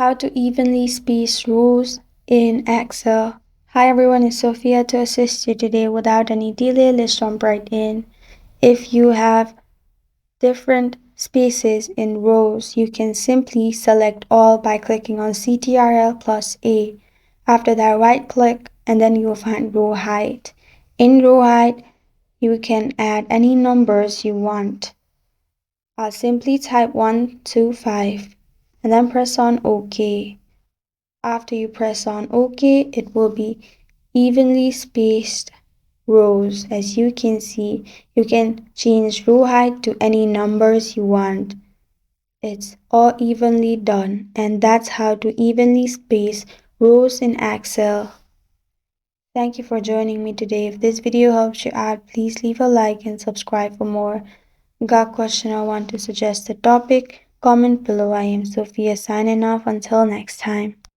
How to evenly space rows in Excel. Hi everyone, it's Sophia to assist you today. Without any delay, let's jump right in. If you have different spaces in rows, you can simply select all by clicking on Ctrl+A. After that, right click and then you will find row height. In row height, you can add any numbers you want. I'll simply type 1, 2, 5 and then press on OK. After you press on OK, it will be evenly spaced rows. As you can see, you can change row height to any numbers you want. It's all evenly done, and that's how to evenly space rows in Excel. Thank you for joining me today. If this video helps you out, please leave a like and subscribe for more. Got a question or want to suggest a topic? Comment below. I am Sophia signing off. Until next time.